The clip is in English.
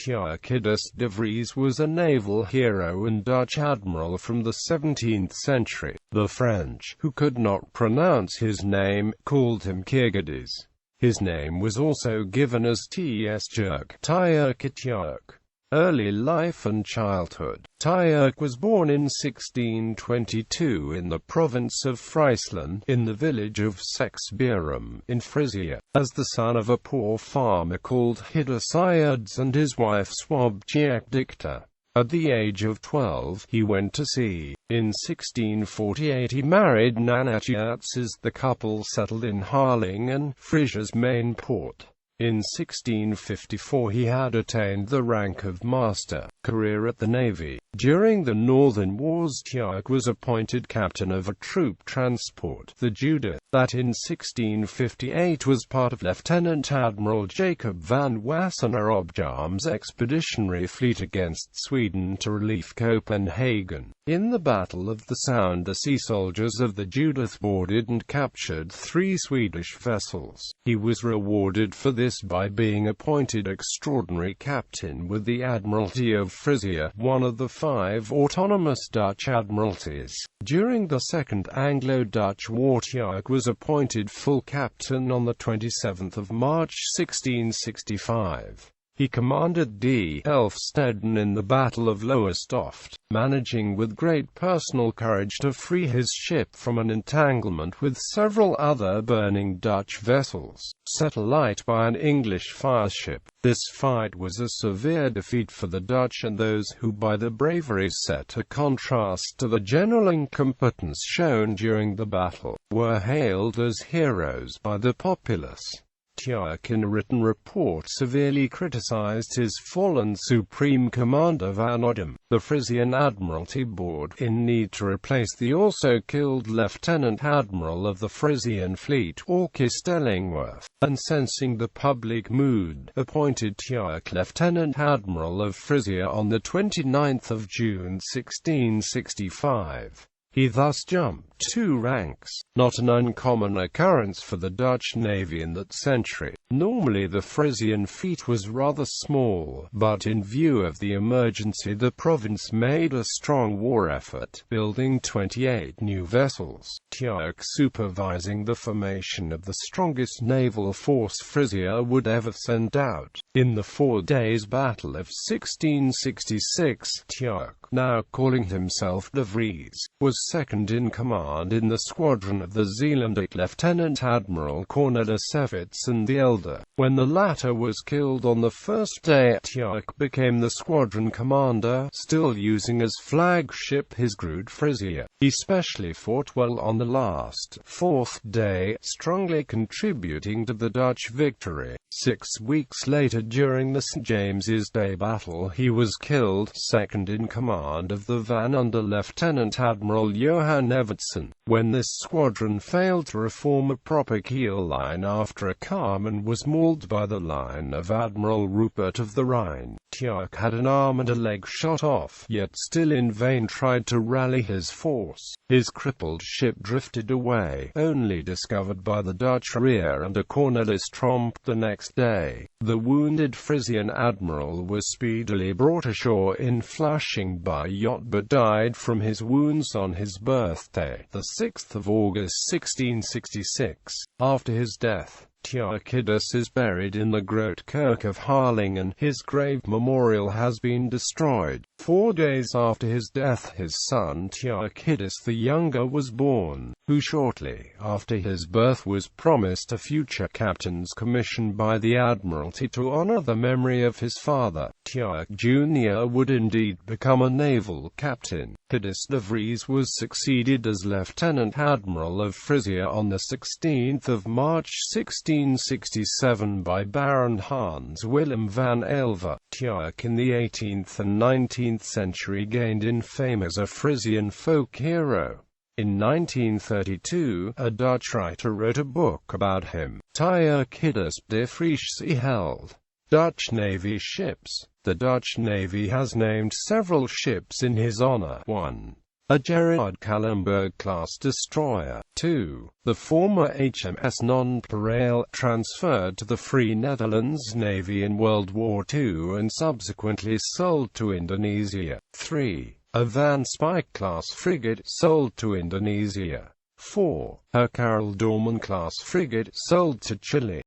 Tjerk Hiddes de Vries was a naval hero and Dutch admiral from the 17th century. The French, who could not pronounce his name, called him Kiërkides. His name was also given as Tsjerk, Tierck. Early life and childhood. Tierck was born in 1622 in the province of Friesland, in the village of Seksberum, in Frisia, as the son of a poor farmer called Hiddes and his wife Tjerk. At the age of 12, he went to sea. In 1648 he married Nana Tjerck. The couple settled in Harlingen, Frisia's main port. In 1654 he had attained the rank of master. Career at the Navy. During the Northern Wars Tjerck was appointed captain of a troop transport, the Judith, that in 1658 was part of Lieutenant Admiral Jacob van Wassenaar-Objam's expeditionary fleet against Sweden to relieve Copenhagen. In the Battle of the Sound the sea soldiers of the Judith boarded and captured 3 Swedish vessels. He was rewarded for this by being appointed extraordinary captain with the Admiralty of Frisia, one of the 5 autonomous Dutch admiralties. During the Second Anglo-Dutch War Tjerck was appointed full captain on the 27th of March 1665. He commanded D. Elfsteden in the Battle of Lowestoft, managing with great personal courage to free his ship from an entanglement with several other burning Dutch vessels, set alight by an English fireship. This fight was a severe defeat for the Dutch, and those who by their bravery set a contrast to the general incompetence shown during the battle, were hailed as heroes by the populace. Tjerck in a written report severely criticized his fallen Supreme Commander Van Odem. The Frisian Admiralty Board, in need to replace the also killed Lieutenant Admiral of the Frisian Fleet, August Ellingworth, and sensing the public mood, appointed Tjerck Lieutenant Admiral of Frisia on the 29th of June 1665. He thus jumped 2 ranks, not an uncommon occurrence for the Dutch Navy in that century. Normally the Frisian fleet was rather small, but in view of the emergency the province made a strong war effort, building 28 new vessels. Tjerck, supervising the formation of the strongest naval force Frisia would ever send out. In the 4 days battle of 1666, Tjerck, now calling himself de Vries, was second in command in the squadron of the Zeelandic Lieutenant Admiral Cornelis Evertsen the Elder. When the latter was killed on the first day, Tjerck became the squadron commander, still using as flagship his Groot Frisia. He specially fought well on the last, 4th day, strongly contributing to the Dutch victory. 6 weeks later, during the St. James's Day battle, he was killed, second in command of the van under Lieutenant Admiral Johan Evertsen. When this squadron failed to reform a proper keel line after a calm and was mauled by the line of Admiral Rupert of the Rhine, Tjerck had an arm and a leg shot off, yet still in vain tried to rally his force. His crippled ship drifted away, only discovered by the Dutch rear under Cornelis Tromp the next day. The wounded Frisian admiral was speedily brought ashore in Flushing by yacht but died from his wounds on his birthday, the 6th of August 1666. After his death, Kiërkides is buried in the Grote Kerk of Harlingen. His grave memorial has been destroyed. 4 days after his death his son Tjerk Hiddes the Younger was born, who shortly after his birth was promised a future captain's commission by the Admiralty to honor the memory of his father. Tjerck Jr. would indeed become a naval captain. Hiddes de Vries was succeeded as Lieutenant Admiral of Frisia on the 16th of March 1667 by Baron Hans Willem van Elve. Tjerck in the 18th and 19th century gained in fame as a Frisian folk hero. In 1932, a Dutch writer wrote a book about him. Tjerk Hiddes de Vries held Dutch Navy ships. The Dutch Navy has named several ships in his honor. 1. a Gerard Kallenberg-class destroyer. 2. The former HMS Nonpareil, transferred to the Free Netherlands Navy in World War II and subsequently sold to Indonesia. 3. A Van Speyk-class frigate, sold to Indonesia. 4. A Karel Doorman-class frigate, sold to Chile.